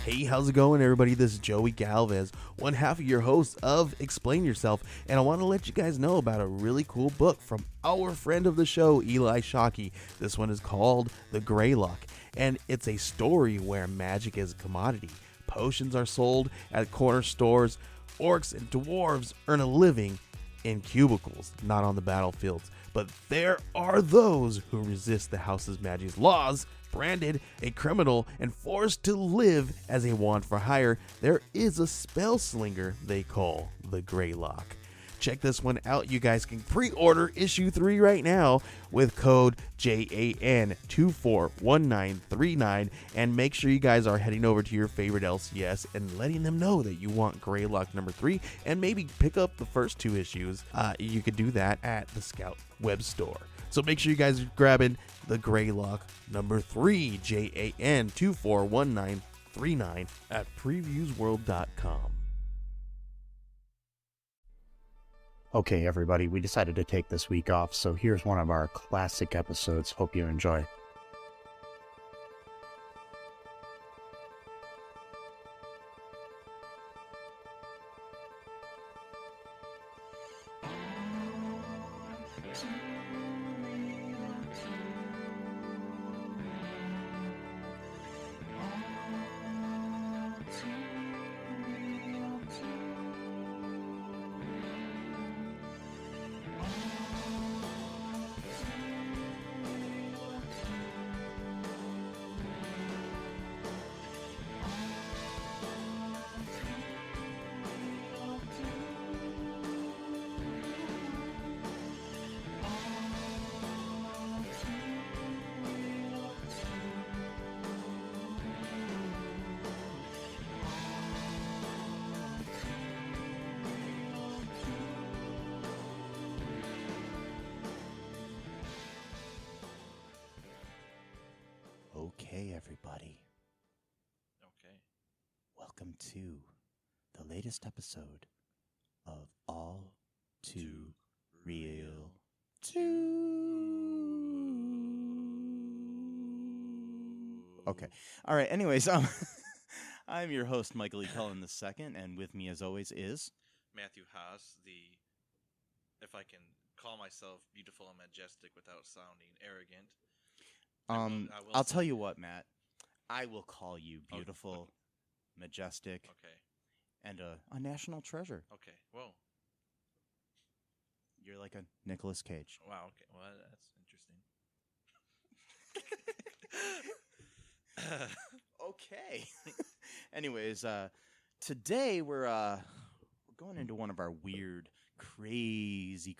Hey, how's it going, everybody? This is Joey Galvez, one half of your host of Explain Yourself, and I want to let you guys know about a really cool book from our friend of the show, Eli Shockey. This one is called The Greylock, and it's a story where magic is a commodity. Potions are sold at corner stores. Orcs and dwarves earn a living in cubicles, not on the battlefields. But there are those who resist the house's magic's laws. Branded a criminal and forced to live as a wand for hire, there is a spell slinger they call the Greylock. Check this one out. You guys can pre-order issue 3 right now with code JAN241939, and make sure you guys are heading over to your favorite LCS and letting them know that you want Greylock number 3, and maybe pick up the first 2 issues. You could do that at the Scout web store. So make sure you guys are grabbing the Greylock number 3, JAN241939 at previewsworld.com. Okay, everybody, we decided to take this week off, so here's one of our classic episodes. Hope you enjoy. Okay, everybody. Okay. Welcome to the latest episode of All Too Real 2. Okay. All right. Anyways, I'm your host, Michael E. Cullen II, and with me, as always, is Matthew Haas, if I can call myself beautiful and majestic without sounding arrogant. I'll tell you what, Matt. I will call you beautiful, majestic, and a national treasure. Okay. Whoa. You're like a Nicolas Cage. Wow. Okay. Well, that's interesting. Okay. Anyways, today we're going into one of our weird, crazy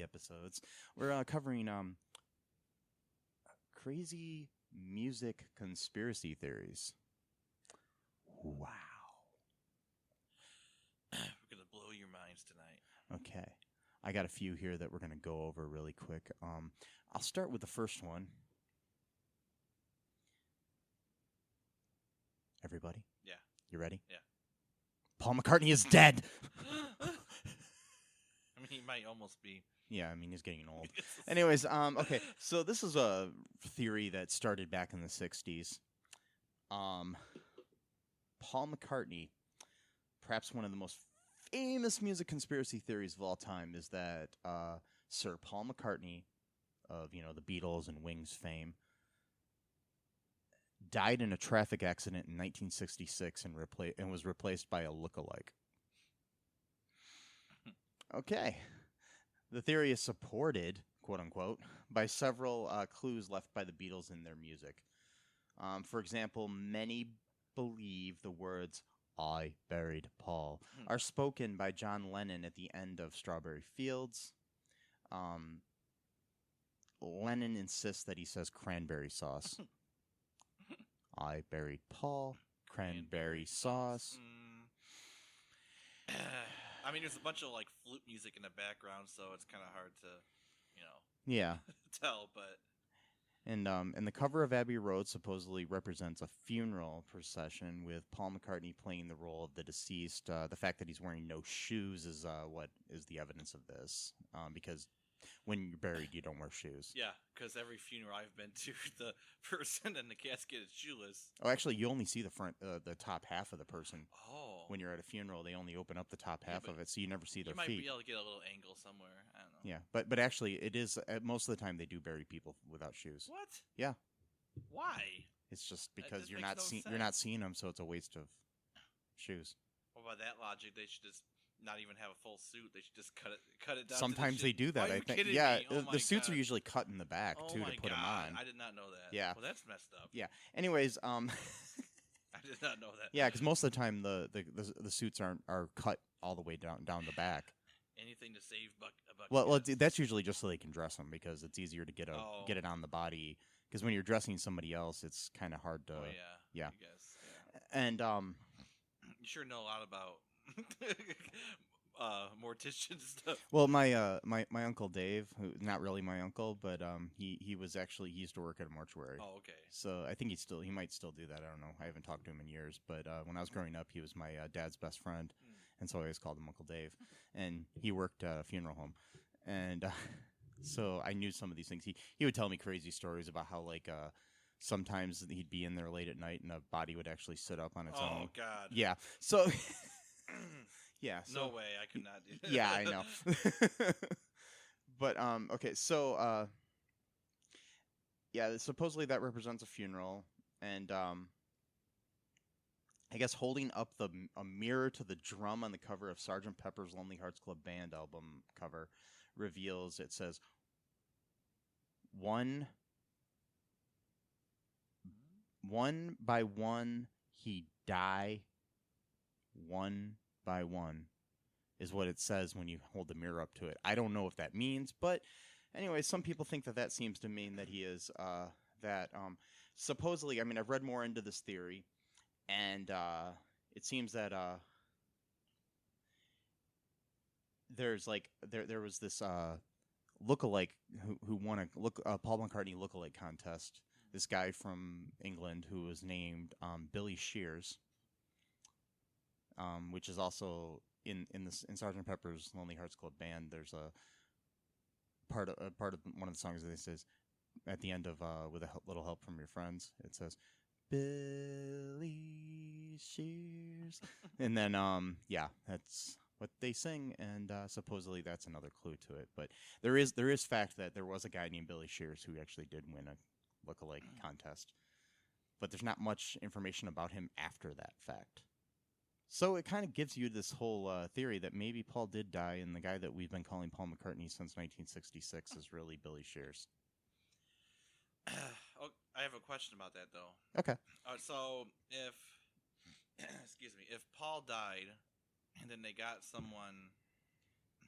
episodes. We're covering crazy music conspiracy theories. Wow. We're going to blow your minds tonight. Okay. I got a few here that we're going to go over really quick. I'll start with the first one. Everybody? Yeah. You ready? Yeah. Paul McCartney is dead! I mean, he might almost be. Yeah, I mean, he's getting old. Anyways, okay, so this is a theory that started back in the 60s. Paul McCartney, perhaps one of the most famous music conspiracy theories of all time, is that Sir Paul McCartney of, the Beatles and Wings fame died in a traffic accident in 1966 and was replaced by a lookalike. Okay. The theory is supported, quote-unquote, by several clues left by the Beatles in their music. For example, many believe the words, "I buried Paul," are spoken by John Lennon at the end of Strawberry Fields. Lennon insists that he says cranberry sauce. I buried Paul, cranberry sauce. I mean, there's a bunch of flute music in the background, so it's kind of hard to, Yeah. tell. But And the cover of Abbey Road supposedly represents a funeral procession with Paul McCartney playing the role of the deceased. The fact that he's wearing no shoes is what is the evidence of this, because When you're buried, you don't wear shoes. Yeah, because every funeral I've been to, the person in the casket is shoeless. Oh, actually, you only see the top half of the person. Oh. When you're at a funeral, they only open up the top half of it, so you never see their feet. You might feet. be able to get a little angle somewhere. I don't know. Yeah, but actually, it is most of the time they do bury people without shoes. What? Yeah. Why? It's just because you're not seeing them, so it's a waste of shoes. Well, by that logic, they should just not even have a full suit. They should just cut it down. Sometimes they do that. Are you I think. kidding Yeah, me? Oh the suits God. are usually cut in the back Oh too my to put them God. on. I did not know that. Yeah. Well, that's messed up. Yeah. Anyways, I did not know that. Yeah, because most of the time the suits are cut all the way down the back. Anything to save a buck. Well, that's usually just so they can dress them because it's easier to get it on the body. Because when you're dressing somebody else, it's kind of hard to. Oh yeah. I guess. Yeah. And you sure know a lot about mortician stuff. Well, my uncle Dave, who not really my uncle, but he used to work at a mortuary. Oh, okay. So I think he might still do that. I don't know. I haven't talked to him in years, but when I was growing up, he was my dad's best friend, and so I always called him Uncle Dave. And he worked at a funeral home, and so I knew some of these things. He would tell me crazy stories about how sometimes he'd be in there late at night and a body would actually sit up on its own. Oh God. Yeah. So. Yeah. So, no way, I could not do that. Yeah, I know. But okay, so yeah, supposedly that represents a funeral, and I guess holding up a mirror to the drum on the cover of Sgt. Pepper's Lonely Hearts Club Band album cover reveals, it says, one by one he die, one by one, is what it says when you hold the mirror up to it. I don't know what that means, but anyway, some people think that seems to mean that he is supposedly. I mean, I've read more into this theory, and it seems that there's there was this lookalike who won a Paul McCartney lookalike contest. This guy from England who was named Billy Shears. Which is also in Sgt. Pepper's Lonely Hearts Club Band. There's a part of one of the songs that it says at the end of with a little help from your friends. It says Billy Shears, and then yeah, that's what they sing, and supposedly that's another clue to it. But there is fact that there was a guy named Billy Shears who actually did win a lookalike contest, but there's not much information about him after that fact. So it kind of gives you this whole theory that maybe Paul did die, and the guy that we've been calling Paul McCartney since 1966 is really Billy Shears. Oh, I have a question about that, though. Okay. So if, excuse me, if Paul died, and then they got someone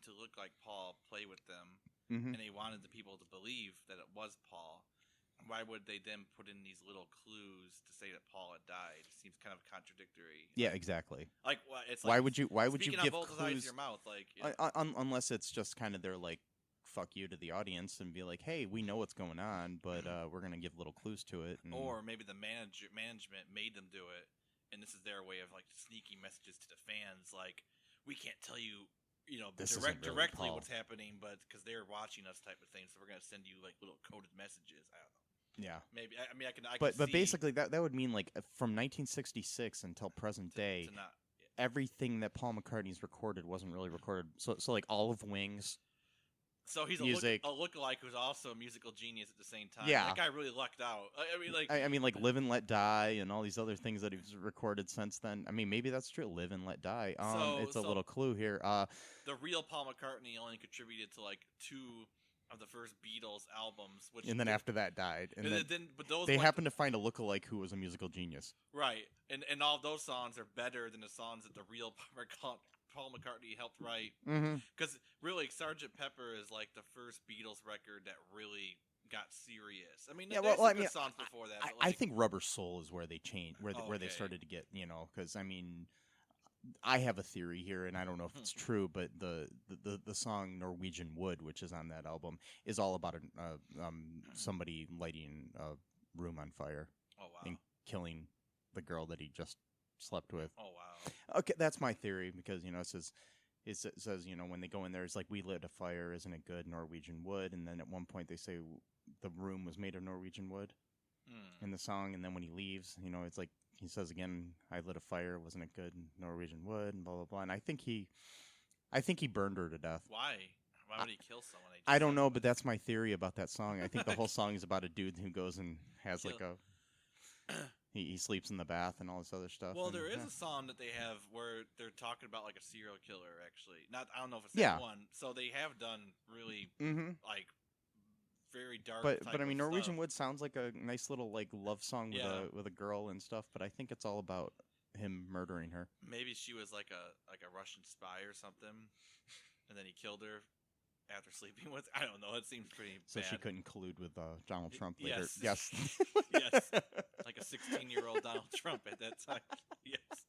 to look like Paul play with them, and they wanted the people to believe that it was Paul, why would they then put in these little clues to say that Paul had died? It seems kind of contradictory. Yeah, exactly. Like, it's why like, would you give both clues? sides of your mouth, like, unless it's just kind of their like fuck you to the audience and be like, hey, we know what's going on, but we're gonna give little clues to it. And... Or maybe the management made them do it, and this is their way of like sneaking messages to the fans, like, we can't tell you. Directly what's happening, but because they're watching us, type of thing. So we're gonna send you like little coded messages. I don't know. Yeah, maybe. I mean, I can. But basically, that would mean like from 1966 until present day, everything that Paul McCartney's recorded wasn't really recorded. So like Olive Wings. So he's music. a lookalike who's also a musical genius at the same time. Yeah, that guy really lucked out. I mean, like Live and Let Die and all these other things that he's recorded since then. I mean, maybe that's true. Live and Let Die. It's a little clue here. The real Paul McCartney only contributed to like 2 of the first Beatles albums, and then after that died. And but those they happened to find a lookalike who was a musical genius. Right, and all of those songs are better than the songs that the real Paul McCartney helped write. Because really, Sgt. Pepper is like the first Beatles record that really got serious. I mean, there's some good songs before that. I think Rubber Soul is where they changed, where they started to get, because I mean, I have a theory here, and I don't know if it's true, but the song Norwegian Wood, which is on that album, is all about somebody lighting a room on fire. Oh, wow. And killing the girl that he just slept with. Oh, wow. Okay, that's my theory, because, it says it says, when they go in there, it's like, we lit a fire, isn't it good, Norwegian wood? And then at one point they say the room was made of Norwegian wood in the song. And then when he leaves, it's like he says again, I lit a fire, wasn't it good, Norwegian wood, and blah, blah, blah. And I think he burned her to death. Why? Why would he kill someone? I don't know, but that's my theory about that song. I think the whole song is about a dude who goes and has like a... He sleeps in the bath and all this other stuff. Well, there is a song that they have where they're talking about like a serial killer. Actually, I don't know if it's that one. So they have done really like very dark. But I mean, Norwegian Wood sounds like a nice little like love song with a girl and stuff. But I think it's all about him murdering her. Maybe she was like a Russian spy or something, and then he killed her after sleeping with her. I don't know. It seems pretty so bad. She couldn't collude with Donald Trump later. Yes. Yes. Yes. Like a 16-year-old Donald Trump at that time. Yes.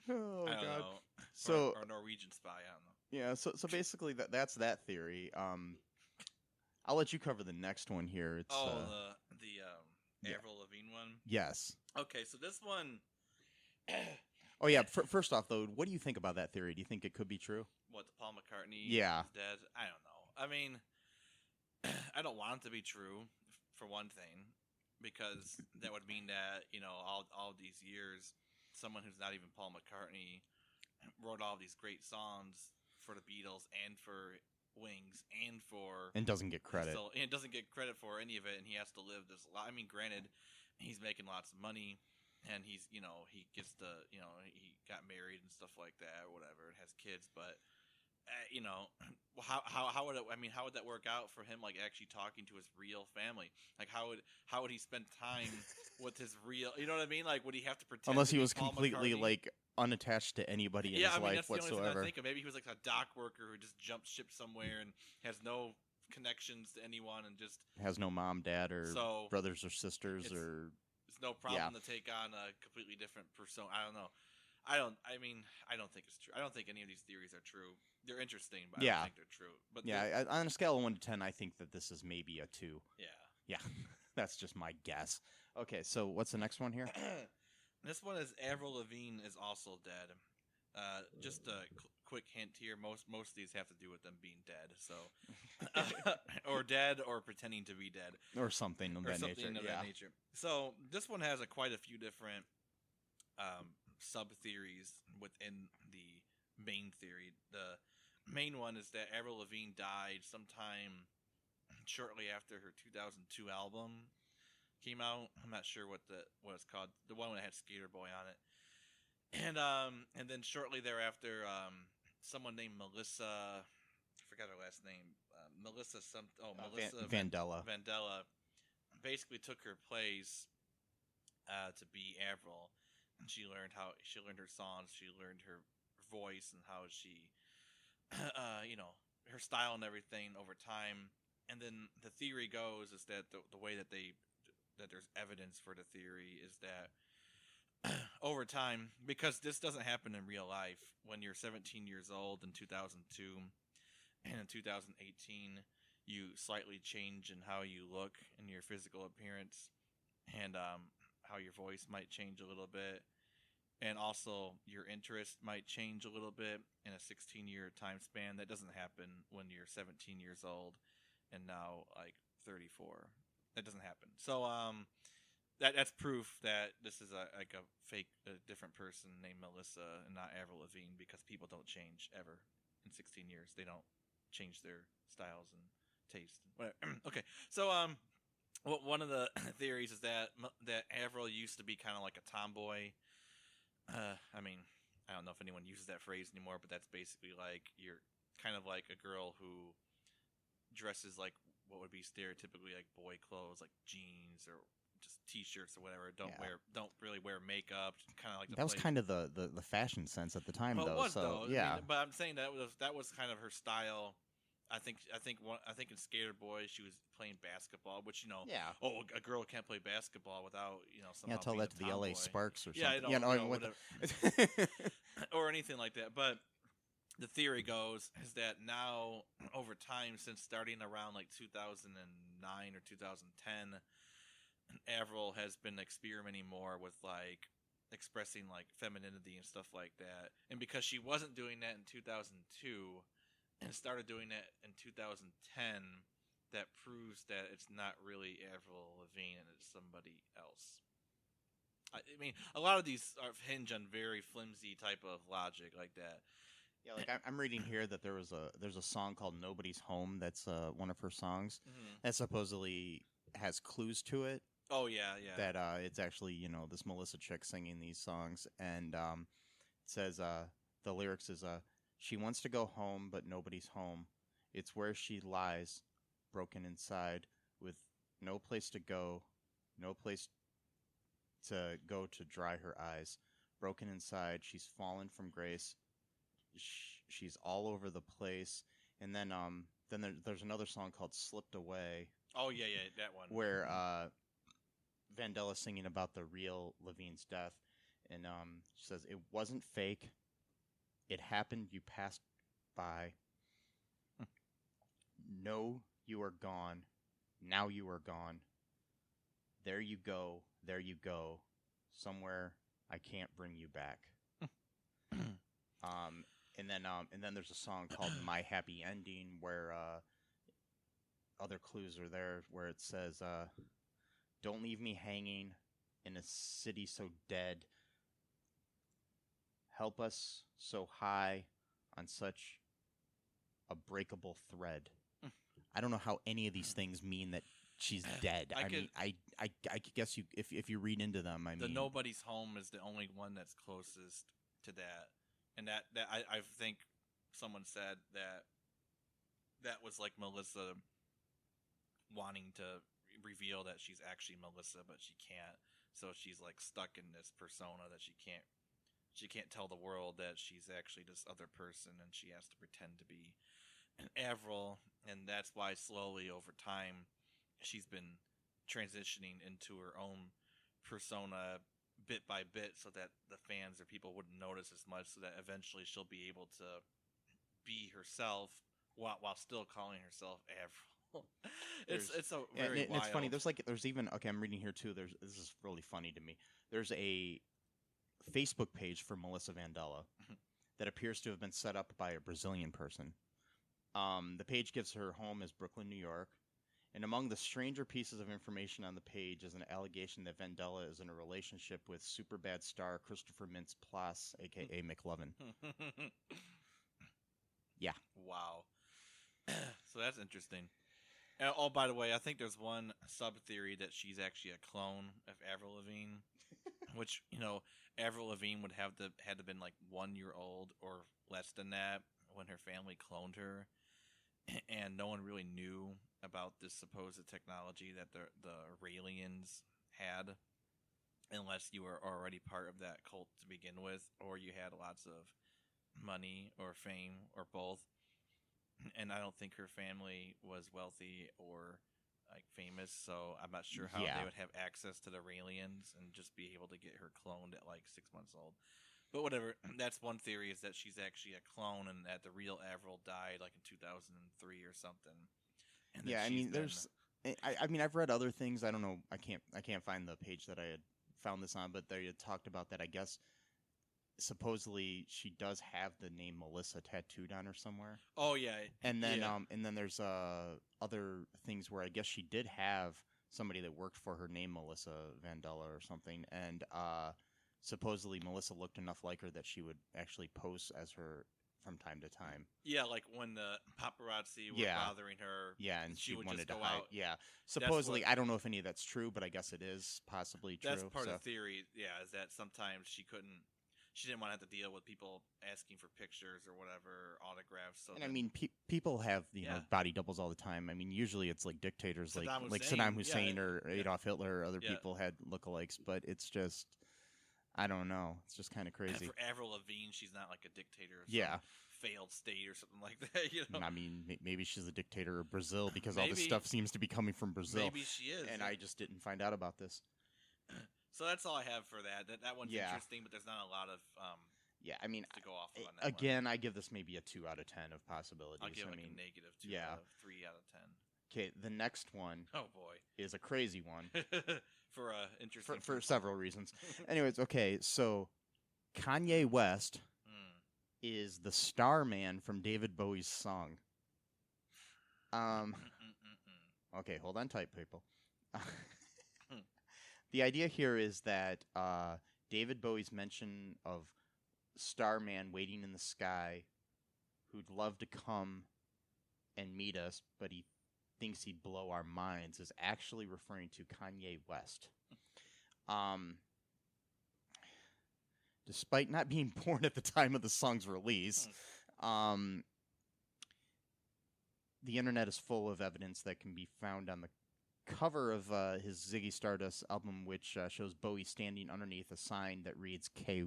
Oh, I don't God. know. So, or Norwegian spy. I don't know. Yeah. So basically, that's that theory. I'll let you cover the next one here. It's the Avril Lavigne one. Yes. Okay, so this one. Oh yeah. First off, though, what do you think about that theory? Do you think it could be true? What, the Paul McCartney is dead? I don't know. I mean, I don't want it to be true, for one thing, because that would mean that, all these years, someone who's not even Paul McCartney wrote all these great songs for the Beatles and for Wings and doesn't get credit. And doesn't get credit for any of it, and he has to live this life. I mean, granted, he's making lots of money, and he's, he gets to, he got married and stuff like that or whatever, and has kids, but how would it? I mean, how would that work out for him? Like actually talking to his real family. Like how would he spend time with his real? You know what I mean? Like would he have to pretend? Unless he was Paul completely McCartney? like unattached to anybody in his life that's the only thing whatsoever. I think of. Maybe he was like a dock worker who just jumped ship somewhere and has no connections to anyone and just has no mom, dad, or brothers or sisters, or it's no problem to take on a completely different persona. I don't know. I don't think it's true. I don't think any of these theories are true. They're interesting, but I don't think they're true. But on a scale of 1 to 10, I think that this is maybe a 2. Yeah, that's just my guess. Okay, so what's the next one here? This one is Avril Lavigne is also dead. Just a quick hint here: most of these have to do with them being dead. So, or dead, or pretending to be dead, or something of that nature. So this one has quite a few different sub theories within the main theory. The main one is that Avril Lavigne died sometime shortly after her 2002 album came out. I'm not sure what it's called. The one that had Skater Boy on it. And then shortly thereafter, someone named Melissa, I forgot her last name, Melissa Vandella basically took her place to be Avril. And she learned her songs, she learned her voice, and how she, her style and everything over time. And then the theory goes is that the way that there's evidence for the theory is that over time, because this doesn't happen in real life, when you're 17 years old in 2002 and in 2018, you slightly change in how you look in your physical appearance, and how your voice might change a little bit, and also your interest might change a little bit in a 16-year time span. That doesn't happen when you're 17 years old and now like 34. That doesn't happen. So that's proof that this is a different person named Melissa and not Avril Lavigne, because people don't change ever in 16 years. They don't change their styles and taste. Whatever. Okay, so one of the theories is that Avril used to be kind of like a tomboy. I mean, I don't know if anyone uses that phrase anymore, but that's basically like you're kind of like a girl who dresses like what would be stereotypically like boy clothes, like jeans or just t-shirts or whatever. Don't really wear makeup. Kind of like that was kind of the fashion sense at the time, though. It was, so though. I mean, but I'm saying that was kind of her style. I think in Skater Boy she was playing basketball, which a girl can't play basketball without somehow tell being that to the LA Sparks or something. Or anything like that. But the theory goes is that now over time, since starting around like 2009 or 2010, Avril has been experimenting more with like expressing like femininity and stuff like that. And because she wasn't doing that in 2002 and started doing that in 2010, that proves that it's not really Avril Lavigne and it's somebody else. I mean, a lot of these are hinge on very flimsy type of logic like that. Yeah, like I'm reading here that there's a song called "Nobody's Home" that's one of her songs that supposedly has clues to it. Oh yeah. That it's actually this Melissa chick singing these songs, and it says the lyrics is she wants to go home but nobody's home. It's where she lies, broken inside, with no place to go, no place to go to dry her eyes. Broken inside, she's fallen from grace. She's all over the place. And then there's another song called "Slipped Away." Oh yeah, that one. Where Vandella's singing about the real Lavigne's death, and she says it wasn't fake. It happened. You passed by. No, you are gone. Now you are gone. There you go. There you go. Somewhere I can't bring you back. And then there's a song called "My Happy Ending" where other clues are there where it says, "Don't leave me hanging in a city so dead. Help us so high on such a breakable thread." I don't know how any of these things mean that she's dead. I guess if you read into them, the "Nobody's Home" is the only one that's closest to that, and that I think someone said that was like Melissa wanting to reveal that she's actually Melissa, but she can't. So she's like stuck in this persona that she can't tell the world that she's actually this other person, and she has to pretend to be an Avril, and that's why slowly over time she's been transitioning into her own persona bit by bit, so that the fans or people wouldn't notice as much, so that eventually she'll be able to be herself while still calling herself Avril. It's a very wild. It's funny. There's even I'm reading here too. This is really funny to me. There's a Facebook page for Melissa Vandella that appears to have been set up by a Brazilian person. The page gives her home as Brooklyn, New York, and among the stranger pieces of information on the page is an allegation that Vandella is in a relationship with Superbad star Christopher Mintz-Plasse, aka McLovin. Yeah. Wow. So that's interesting. Oh, by the way, I think there's one sub-theory that she's actually a clone of Avril Lavigne, which, Avril Lavigne would had to been like 1 year old or less than that when her family cloned her, and no one really knew about this supposed technology that the Raelians had, unless you were already part of that cult to begin with, or you had lots of money or fame or both. And I don't think her family was wealthy or like famous, so I'm not sure how they would have access to the Raelians and just be able to get her cloned at like 6 months old. But whatever, that's one theory, is that she's actually a clone and that the real Avril died like in 2003 or something. And I've read other things. I don't know. I can't find the page that I had found this on, but they had talked about that. I guess supposedly she does have the name Melissa tattooed on her somewhere. Oh yeah. And then there's other things where I guess she did have somebody that worked for her named Melissa Vandella or something, and supposedly Melissa looked enough like her that she would actually pose as her from time to time. Yeah, like when the paparazzi were bothering her. Yeah, and she would wanted just to go hide. out. Yeah, supposedly, I don't know if any of that's true, but I guess it is possibly true. That's part of the theory. Yeah, is that sometimes she didn't want to have to deal with people asking for pictures or whatever, autographs. So people have body doubles all the time. I mean, usually it's like dictators, like Saddam Hussein or Adolf Hitler, or other people had lookalikes, but it's just, I don't know. It's just kind of crazy. For Avril Lavigne, she's not like a dictator of some failed state or something like that. I mean, maybe she's a dictator of Brazil because all this stuff seems to be coming from Brazil. Maybe she is. And I just didn't find out about this. So that's all I have for that. That one's interesting, but there's not a lot of to go off on that again, I give this maybe a 2 out of 10 of possibilities. I'll give a negative 2 out of 3 out of 10. Okay, the next one oh boy is a crazy one. for interesting for several reasons. Anyways, okay, so Kanye West is the star man from David Bowie's song. Okay, hold on tight, people. The idea here is that David Bowie's mention of Starman waiting in the sky, who'd love to come and meet us, but he thinks he'd blow our minds, is actually referring to Kanye West. Despite not being born at the time of the song's release, the internet is full of evidence that can be found on the cover of his Ziggy Stardust album, which shows Bowie standing underneath a sign that reads K.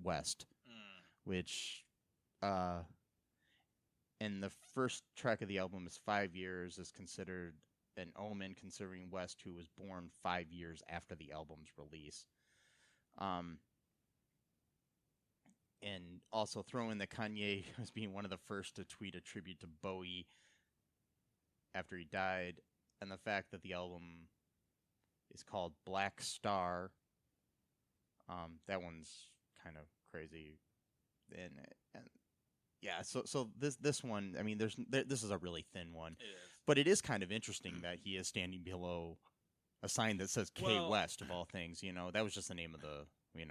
West, which, and the first track of the album is 5 years, is considered an omen considering West, who was born 5 years after the album's release. And also throw in that Kanye was being one of the first to tweet a tribute to Bowie after he died, and the fact that the album is called Black Star. That one's kind of crazy, and yeah. So this one, I mean, this is a really thin one, It is. but it is kind of interesting that he is standing below a sign that says K West of all things. You know, that was just the name of the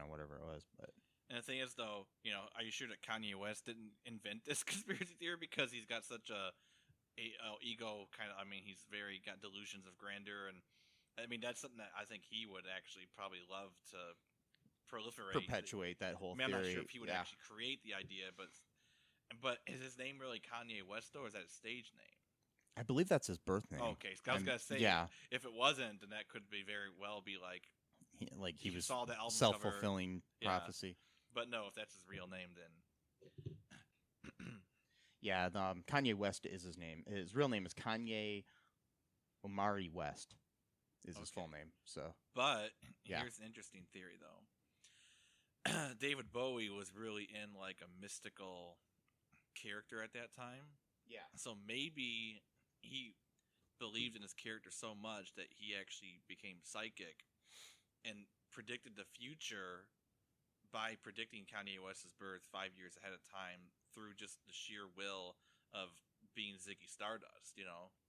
whatever it was, but. And the thing is, though, are you sure that Kanye West didn't invent this conspiracy theory because he's got such a ego kind of? I mean, he's got delusions of grandeur, and I mean that's something that I think he would actually probably love to perpetuate that whole theory. I'm not sure if he would actually create the idea, but is his name really Kanye West, though, or is that his stage name? I believe that's his birth name. Okay, I was gonna say, if it wasn't, then that could be very well be like he was saw the album self-fulfilling prophecy. But no, if that's his real name, then yeah, Kanye West is his name. His real name is Kanye Omari West. Is his full name. So, but here's an interesting theory, though. David Bowie was really in like a mystical character at that time. Yeah. So maybe he believed in his character so much that he actually became psychic and predicted the future by predicting Kanye West's birth 5 years ahead of time through just the sheer will of being Ziggy Stardust,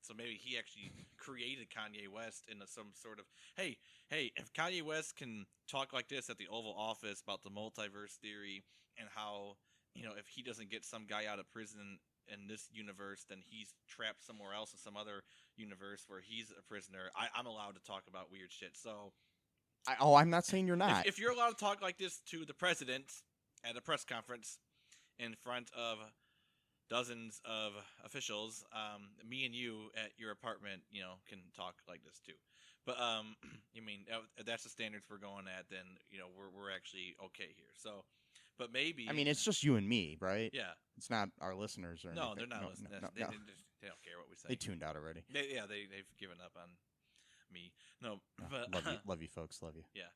So maybe he actually created Kanye West in some sort of, hey, if Kanye West can talk like this at the Oval Office about the multiverse theory and how, if he doesn't get some guy out of prison in this universe, then he's trapped somewhere else in some other universe where he's a prisoner. I'm allowed to talk about weird shit. So I'm not saying you're not. If you're allowed to talk like this to the president at a press conference in front of dozens of officials, me and you at your apartment, can talk like this too. But if that's the standards we're going at, then we're actually okay here. So, but maybe it's just you and me, right? Yeah, it's not our listeners or anything. No, they're not listening. No. They don't care what we say. They tuned out already. They've given up on me. No, but love you folks, love you. Yeah,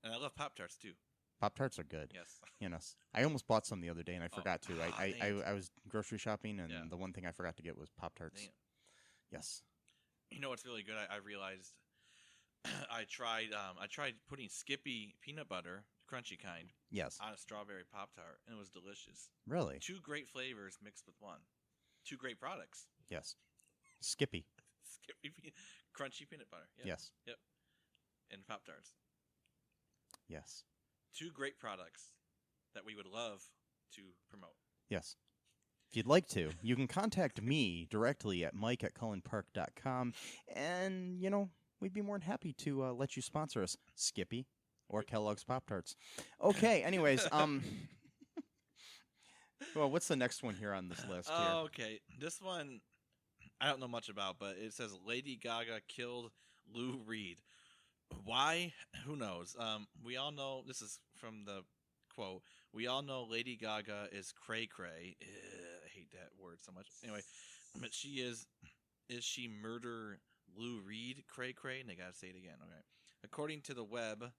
and I love Pop-Tarts too. Pop-Tarts are good. Yes. I almost bought some the other day and I forgot to. I was grocery shopping and the one thing I forgot to get was Pop-Tarts. Damn. Yes. You know what's really good? I realized I tried putting Skippy peanut butter, crunchy kind, on a strawberry Pop-Tart, and it was delicious. Really? 2 great flavors mixed with one. 2 great products. Yes. Skippy. Crunchy peanut butter. Yep. Yes. Yep. And Pop-Tarts. Yes. 2 great products that we would love to promote. Yes. If you'd like to, you can contact me directly at mike@cullenpark.com, and, we'd be more than happy to let you sponsor us, Skippy or Kellogg's Pop-Tarts. Okay, anyways, well, what's the next one here on this list here? Okay, this one I don't know much about, but it says Lady Gaga killed Lou Reed. Why? Who knows? We all know, this is from the quote, we all know Lady Gaga is cray-cray. I hate that word so much. Anyway, but is she murder Lou Reed cray-cray? And they gotta say it again. Okay. According to the web,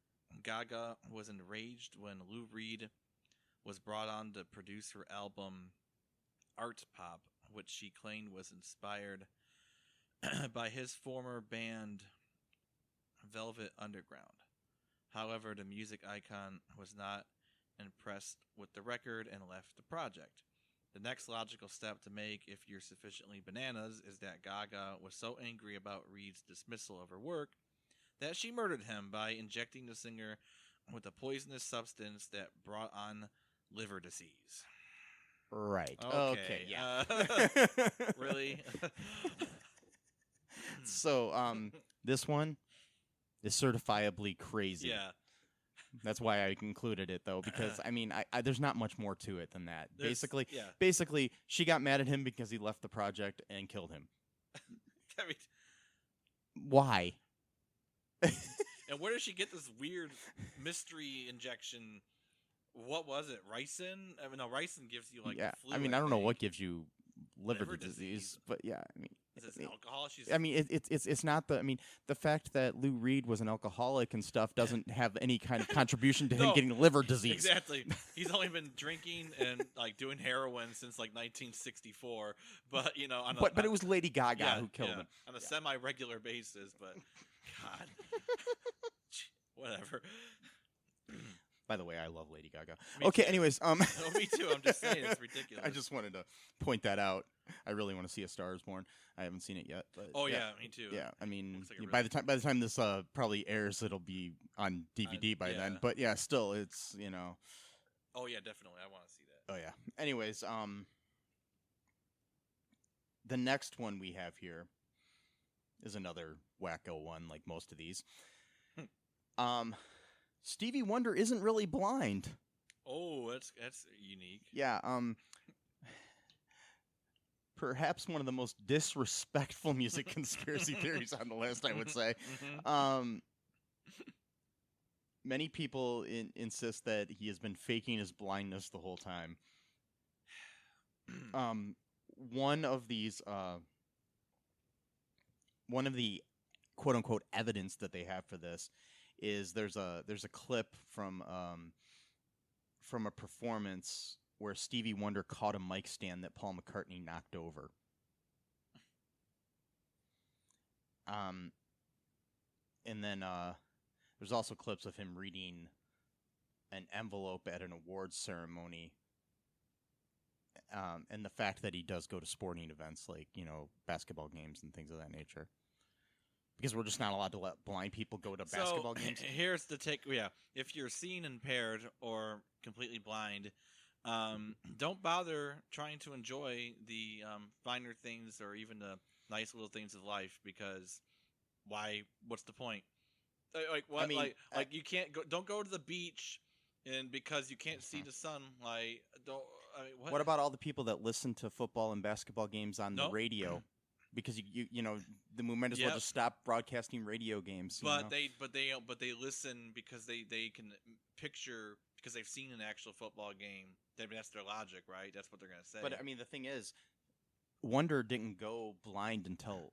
Gaga was enraged when Lou Reed was brought on to produce her album Art Pop, which she claimed was inspired by his former band Velvet Underground. However, the music icon was not impressed with the record and left the project. The next logical step to make, if you're sufficiently bananas, is that Gaga was so angry about Reed's dismissal of her work that she murdered him by injecting the singer with a poisonous substance that brought on liver disease. Right. Okay. Yeah. Really? So, this one is certifiably crazy. Yeah. That's why I included it, though, because I mean, I there's not much more to it than that. There's- Basically, she got mad at him because he left the project and killed him. I mean, Why? and where did she get this weird mystery injection? What was it? Ricin? I mean, no, ricin gives you like Yeah. the flu. I mean, I don't know think. what gives you liver Liver disease, disease. but yeah, I mean, Is this alcohol? She's. I mean, it's not the. I mean, the fact that Lou Reed was an alcoholic and stuff doesn't have any kind of contribution to him No, getting liver disease. Exactly. He's only been drinking and like doing heroin since like 1964. But you know, But it was Lady Gaga who killed him on a semi-regular basis. But God, whatever. By the way, I love Lady Gaga. Me Okay, too. anyways, Oh, me too. I'm just saying it's ridiculous. I just wanted to point that out. I really want to see A Star Is Born. I haven't seen it yet, but Oh yeah, me too. yeah. I mean, Looks like a by the time this probably airs, it'll be on DVD by yeah. then. But yeah, still, it's Oh yeah, definitely. I want to see that. Oh yeah. Anyways, the next one we have here is another wacko one, like most of these. Stevie Wonder isn't really blind. Oh, that's unique. Yeah, perhaps one of the most disrespectful music conspiracy theories on the list, I would say. Many people insist that he has been faking his blindness the whole time. One of the quote unquote evidence that they have for this is there's a clip from a performance where Stevie Wonder caught a mic stand that Paul McCartney knocked over. And then there's also clips of him reading an envelope at an awards ceremony. And the fact that he does go to sporting events like, basketball games and things of that nature. Because we're just not allowed to let blind people go to basketball games. Here's the take. Yeah, if you're seeing impaired or completely blind, don't bother trying to enjoy the finer things or even the nice little things of life, because why? What's the point? Like what? I mean, you can't go. Don't go to the beach, and because you can't see the sun. Like don't. I mean, what? What about all the people that listen to football and basketball games on the Nope. radio? Because the movement as well just stop broadcasting radio games. But they listen because they can picture, because they've seen an actual football game. That's their logic, right? That's what they're gonna say. But I mean, the thing is, Wonder didn't go blind until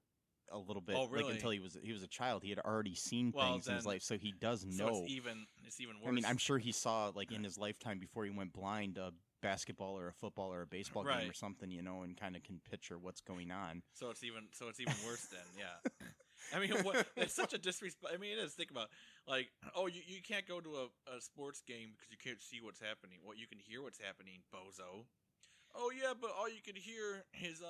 a little bit. Oh, really? Like, until he was a child. He had already seen things in his life, so he does know. So it's even worse. I mean, I'm sure he saw, like, in his lifetime before he went blind, a basketball or a football or a baseball game or something, and kind of can picture what's going on. So it's even worse then. Yeah. I mean, it's such a disrespect. I mean, it is. Think about, like, you can't go to a sports game because you can't see what's happening. Well, you can hear what's happening, bozo. Oh yeah, but all you can hear is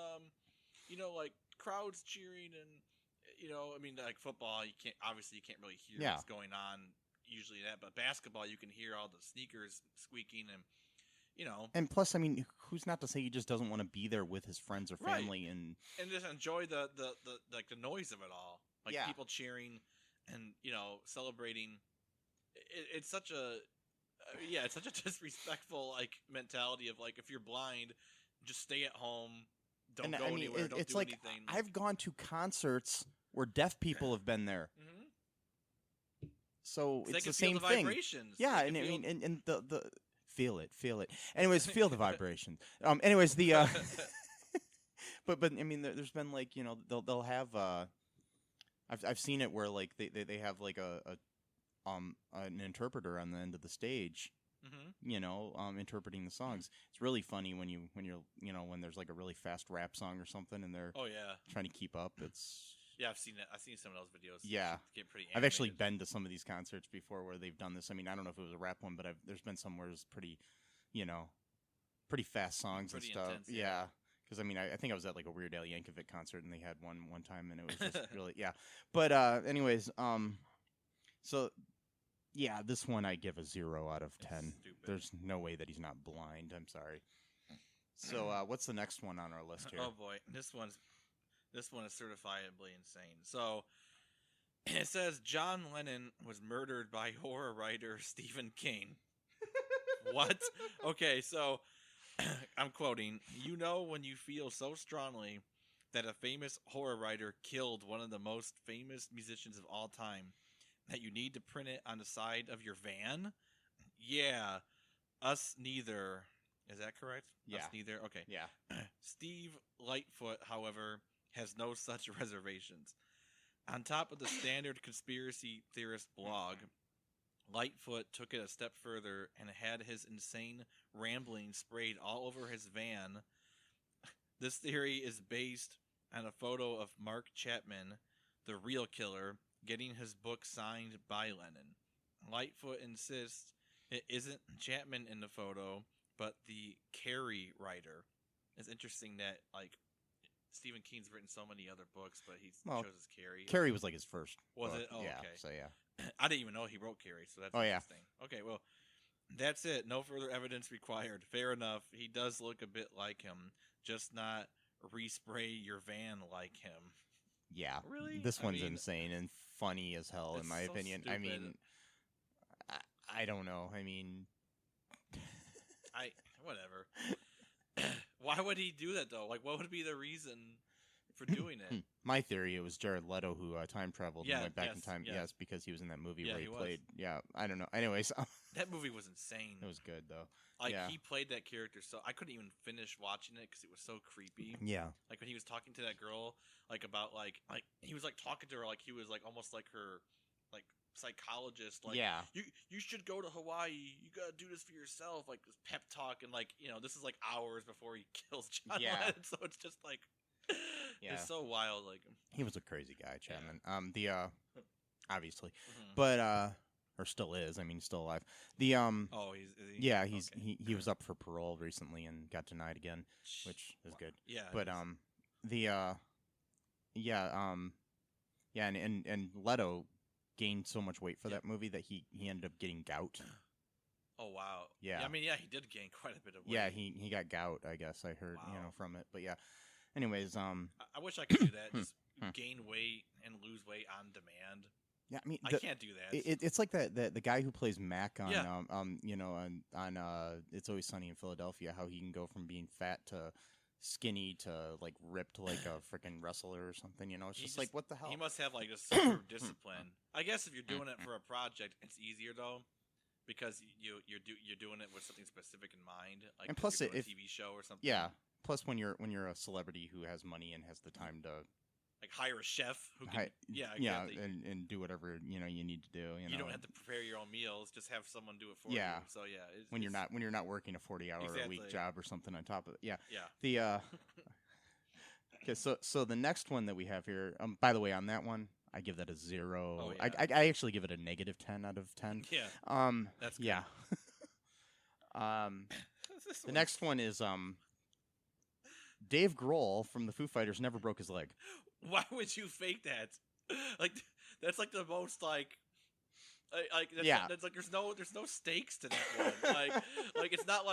like crowds cheering and I mean, like football, you can't really hear what's going on usually that, but basketball you can hear all the sneakers squeaking and. And plus, I mean, who's not to say he just doesn't want to be there with his friends or family and just enjoy the like the noise of it all, like people cheering and celebrating. It's such a disrespectful like mentality of like, if you're blind, just stay at home, don't go anywhere, don't it's do like, anything. I've gone to concerts where deaf people have been there. Mm-hmm. So it's the like same the thing. Vibrations. Yeah, and I mean, and the feel it. Anyways, feel the vibration. Anyways, the but I mean, there's been like they'll have I've seen it where like they have like an interpreter on the end of the stage, interpreting the songs. It's really funny when you're when there's like a really fast rap song or something and they're trying to keep up. It's Yeah, I've seen it. I've seen some of those videos. Yeah. Get pretty I've actually animated. been to some of these concerts before where they've done this. I mean, I don't know if it was a rap one, but there's been some where it's pretty, pretty fast songs Pretty and stuff. intense, yeah. Because I mean, I think I was at like a Weird Al Yankovic concert and they had one time and it was just really But anyways, so yeah, this one I give a 0 out of 10. Stupid. There's no way that he's not blind. I'm sorry. So what's the next one on our list here? Oh boy, this one is certifiably insane. So it says John Lennon was murdered by horror writer Stephen King. What? Okay, so I'm quoting, "You know when you feel so strongly that a famous horror writer killed one of the most famous musicians of all time that you need to print it on the side of your van? Yeah, us neither." Is that correct? Yeah. Us neither? Okay. Yeah. Steve Lightfoot, however, has no such reservations. On top of the standard conspiracy theorist blog, Lightfoot took it a step further and had his insane rambling sprayed all over his van. This theory is based on a photo of Mark Chapman, the real killer, getting his book signed by Lennon. Lightfoot insists it isn't Chapman in the photo, but the Carrie writer. It's interesting that Stephen King's written so many other books, but he chose his Carrie. Carrie was like his first. Was book. it? Oh, yeah. okay. So yeah. I didn't even know he wrote Carrie, so that's interesting. Okay, well, that's it. No further evidence required. Fair enough. He does look a bit like him, just not respray your van like him. Yeah. Really? This one's insane and funny as hell, in my opinion. Stupid. I mean, I don't know. I mean, whatever. Why would he do that though? Like, what would be the reason for doing it? My theory, it was Jared Leto who time traveled and went back in time. Yes. Yes, because he was in that movie Yeah, where he he was. played. Yeah, I don't know. Anyways, That movie was insane. it was good though. He played that character, so I couldn't even finish watching it because it was so creepy. Yeah. Like when he was talking to that girl, about he was talking to her like he was almost like her psychologist. Yeah. You should go to Hawaii. You gotta do this for yourself. Like this pep talk, and this is hours before he kills John Lennon. So it's just it's so wild. He was a crazy guy, Chapman. Yeah. Obviously, Mm-hmm. but or still is. I mean, still alive. Oh, is he? Yeah, Okay. he was up for parole recently and got denied again, which is good. Yeah, But and Leto gained so much weight for that movie that he ended up getting gout. Oh wow. Yeah. I mean, he did gain quite a bit of weight. Yeah, he got gout, I guess I heard, Wow. from it. But yeah. Anyways, I wish I could do that. Just gain weight and lose weight on demand. yeah, I mean, I can't do that. it's like the guy who plays Mac on Yeah. on It's Always Sunny in Philadelphia, how he can go from being fat to skinny to ripped like a freaking wrestler or something. It's just like, what the hell? He must have a super discipline. I guess if you're doing it for a project, it's easier though, because you're doing it with something specific in mind. Like, and plus, if you're doing a TV show or something. Yeah. Plus, when you're a celebrity who has money and has the time to hire a chef who can. Exactly. and do whatever you need to do. You don't have to prepare your own meals; just have someone do it for Yeah. you. So yeah, when you're not working a 40-hour a week Exactly. job or something on top of it. Yeah. Yeah. Okay, so the next one that we have here, by the way, on that one, I give that a 0. Oh, yeah. I actually give it a -10 out of 10. Yeah. That's good. Yeah. The next one is Dave Grohl from the Foo Fighters never broke his leg. Why would you fake that? That's the most Yeah. That's there's no stakes to that one. It's not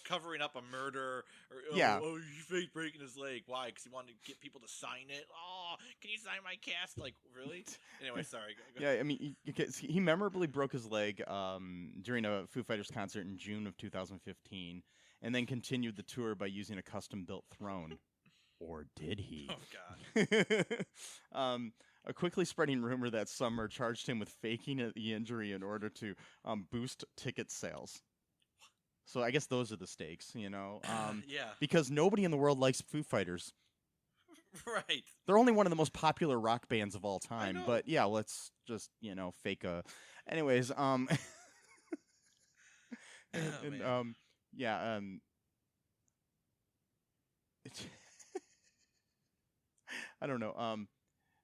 covering up a murder or Yeah. oh you faked breaking his leg. Why? Because he wanted to get people to sign it. Oh, can you sign my cast? Really? Anyway, sorry. Go. Yeah, I mean, he memorably broke his leg during a Foo Fighters concert in June of 2015, and then continued the tour by using a custom-built throne. Or did he? Oh God. A quickly spreading rumor that summer charged him with faking the injury in order to boost ticket sales. So I guess those are the stakes, Yeah. Because nobody in the world likes Foo Fighters. Right. They're only one of the most popular rock bands of all time. know. But yeah, let's just fake a. Anyways, man. yeah, I don't know.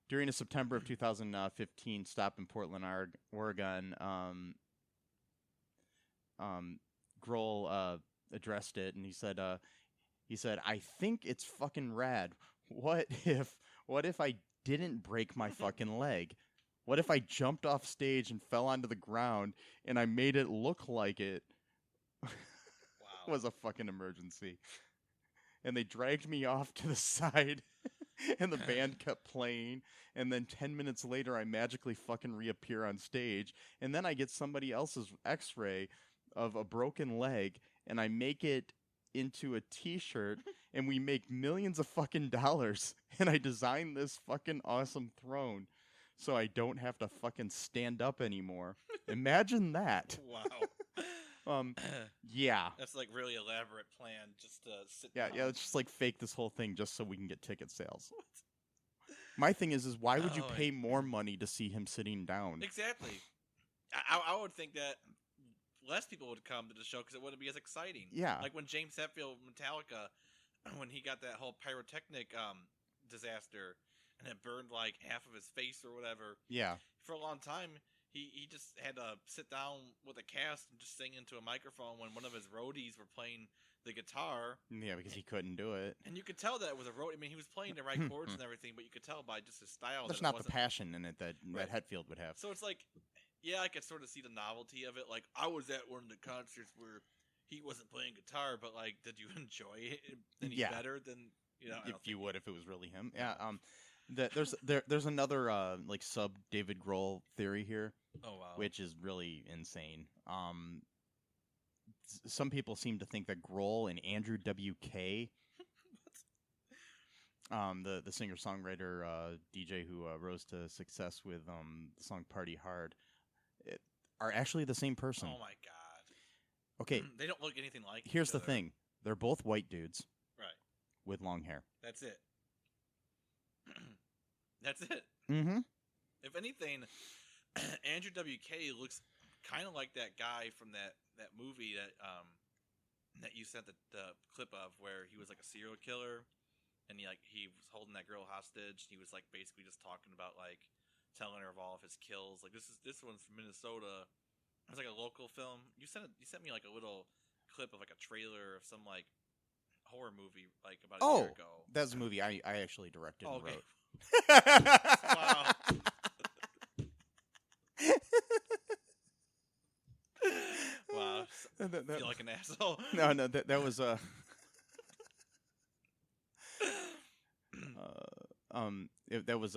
during a September of 2015 stop in Portland, Oregon, Grohl addressed it, and he said, "I think it's fucking rad. What if I didn't break my fucking leg? What if I jumped off stage and fell onto the ground, and I made it look like it was a fucking emergency?" And they dragged me off to the side, and the band kept playing, and then 10 minutes later, I magically fucking reappear on stage, and then I get somebody else's x-ray of a broken leg, and I make it into a t-shirt, and we make millions of fucking dollars, and I design this fucking awesome throne so I don't have to fucking stand up anymore. Imagine that. Wow. Yeah. That's like really elaborate plan just to sit Yeah, down. yeah, let's just like fake this whole thing just so we can get ticket sales. My thing is why would you pay more money to see him sitting down? Exactly. I would think that less people would come to the show because it wouldn't be as exciting. Yeah. Like when James Hetfield, Metallica, when he got that whole pyrotechnic disaster and it burned like half of his face or whatever. Yeah. For a long time, he just had to sit down with a cast and just sing into a microphone when one of his roadies were playing the guitar. Yeah, because he couldn't do it. And you could tell that it was a roadie. I mean, he was playing the right chords and everything, but you could tell by just his style. There's that not it the passion in it that Hetfield would have. So it's like, yeah, I could sort of see the novelty of it. Like, I was at one of the concerts where he wasn't playing guitar, but like, did you enjoy it any better than if you would if it was really him? Yeah. There's another like sub David Grohl theory here. Oh wow. Which is really insane. Some people seem to think that Grohl and Andrew WK, the singer songwriter DJ who rose to success with the song Party Hard, are actually the same person. Oh my god. Okay. They don't look anything like each Here's the other. thing. They're both white dudes. Right. With long hair. That's it. That's it. Mm-hmm. If anything, Andrew WK looks kind of like that guy from that movie that you sent the clip of, where he was like a serial killer, and he was holding that girl hostage. He was like basically just talking about like telling her of all of his kills. Like this one's from Minnesota. It was like a local film. You sent me like a little clip of like a trailer of some like horror movie like about a year ago. That's a movie I actually directed and wrote. Wow. Wow. I feel like an asshole. No, that was that was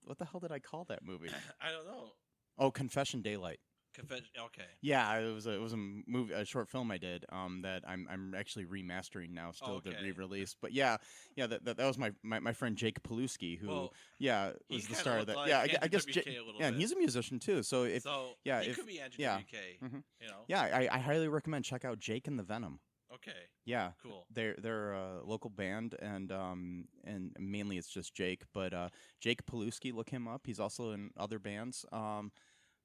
what the hell did I call that movie? I don't know. Oh, Confession Daylight. Okay. Yeah, it was a movie, a short film I did that I'm actually remastering now, still to re-release. But yeah, that was my friend Jake Paluski, who was the star of that. Like yeah, I guess and he's a musician too. So he could be Andrew WK. Mm-hmm. You know. Yeah, I highly recommend check out Jake and the Venom. Okay. Yeah. Cool. They're a local band, and mainly it's just Jake. But Jake Paluski, look him up. He's also in other bands.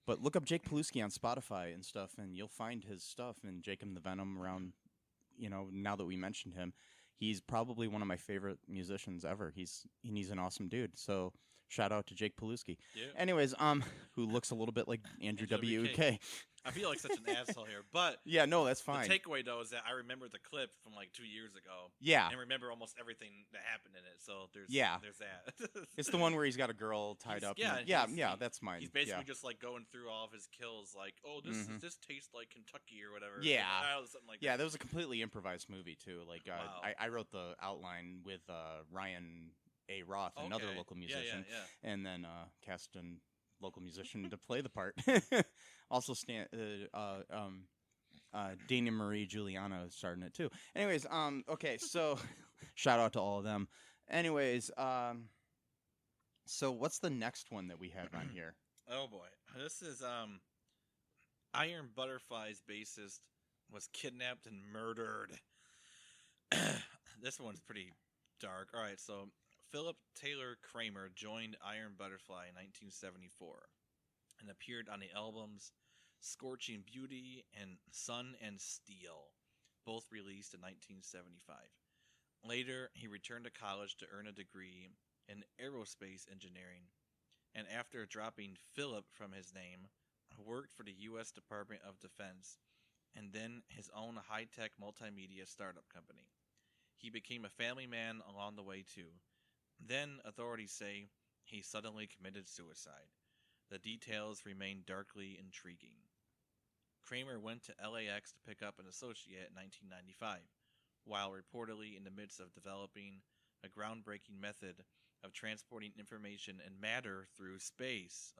But look up Jake Paluski on Spotify and stuff, and you'll find his stuff. And Jake and the Venom around, now that we mentioned him, he's probably one of my favorite musicians ever. He's an awesome dude. So shout out to Jake Paluski. Yeah. Anyways, who looks a little bit like Andrew WK. I feel like such an asshole here, but yeah, no, that's fine. The takeaway though is that I remember the clip from like 2 years ago. Yeah, and remember almost everything that happened in it. So there's that. It's the one where he's got a girl tied up. Yeah, that's mine. He's basically just like going through all of his kills, like, oh, this tastes like Kentucky or whatever. Yeah, something like that. That was a completely improvised movie too. Like wow. I wrote the outline with Ryan A. Roth, another local musician, and then cast a local musician to play the part. Also, Dana Marie Giuliano starred in it too. Anyways, okay, so shout out to all of them. Anyways, so what's the next one that we have on here? Oh boy, this is Iron Butterfly's bassist was kidnapped and murdered. This one's pretty dark. All right, so Philip Taylor Kramer joined Iron Butterfly in 1974 and appeared on the albums Scorching Beauty and Sun and Steel, both released in 1975. Later, he returned to college to earn a degree in aerospace engineering, and after dropping Philip from his name, worked for the U.S. Department of Defense and then his own high-tech multimedia startup company. He became a family man along the way too. Then, authorities say, he suddenly committed suicide. The details remain darkly intriguing. Kramer went to LAX to pick up an associate in 1995, while reportedly in the midst of developing a groundbreaking method of transporting information and matter through space.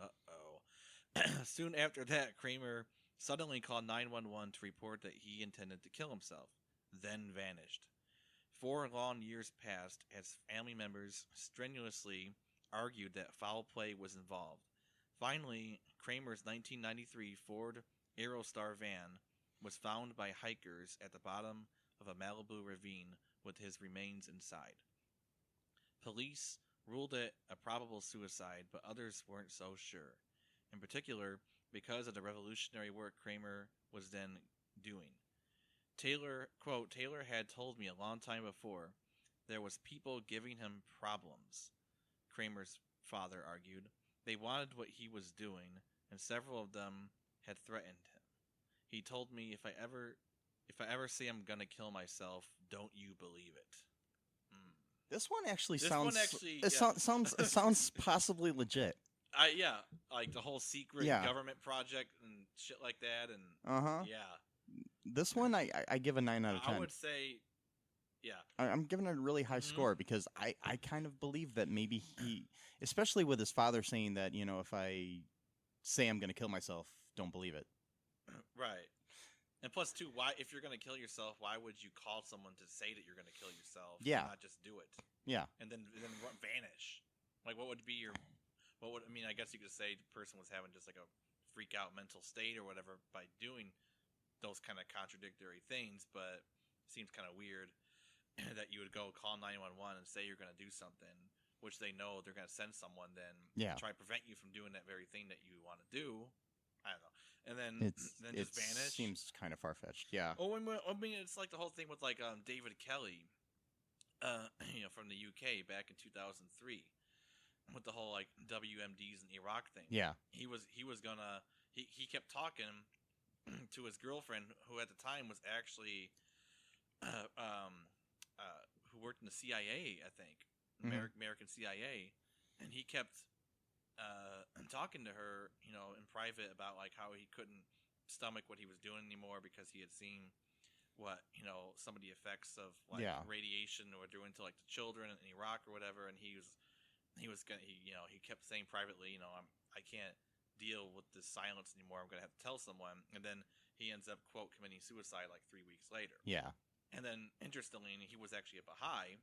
Soon after that, Kramer suddenly called 911 to report that he intended to kill himself, then vanished. 4 long years passed as family members strenuously argued that foul play was involved. Finally, Kramer's 1993 Ford Aerostar van was found by hikers at the bottom of a Malibu ravine with his remains inside. Police ruled it a probable suicide, but others weren't so sure. In particular, because of the revolutionary work Kramer was then doing. Taylor had told me a long time before there was people giving him problems, Kramer's father argued. They wanted what he was doing, and several of them had threatened him. He told me, if I ever say I'm gonna kill myself, don't you believe it. This one actually This sounds. one actually, it yeah. sounds possibly legit. Like the whole secret government project and shit like that, and yeah. This one I give a 9 out of 10. I would say, yeah. I'm giving it a really high score because I kind of believe that maybe he, especially with his father saying that, if I say I'm going to kill myself, don't believe it. Right. And plus, too, why if you're going to kill yourself, why would you call someone to say that you're going to kill yourself? Yeah. And not just do it. Yeah. And then vanish. Like, what would be your? I guess you could say the person was having just like a freak out mental state or whatever by doing those kind of contradictory things, but it seems kind of weird that you would go call 911 and say you're going to do something, which they know they're going to send someone then try to prevent you from doing that very thing that you want to do. I don't know. And then just vanish. Seems kind of far-fetched, yeah. Oh, it's like the whole thing with like David Kelly, from the UK back in 2003, with the whole like WMDs and Iraq thing. Yeah. He kept talking to his girlfriend, who at the time was actually, who worked in the CIA, I think, American CIA, and he kept talking to her, in private about like how he couldn't stomach what he was doing anymore because he had seen what some of the effects of like radiation were doing to like the children in Iraq or whatever, and he kept saying privately, I can't deal with this silence anymore. I'm gonna have to tell someone, and then he ends up quote committing suicide like 3 weeks later. Yeah, and then interestingly, he was actually a Baha'i,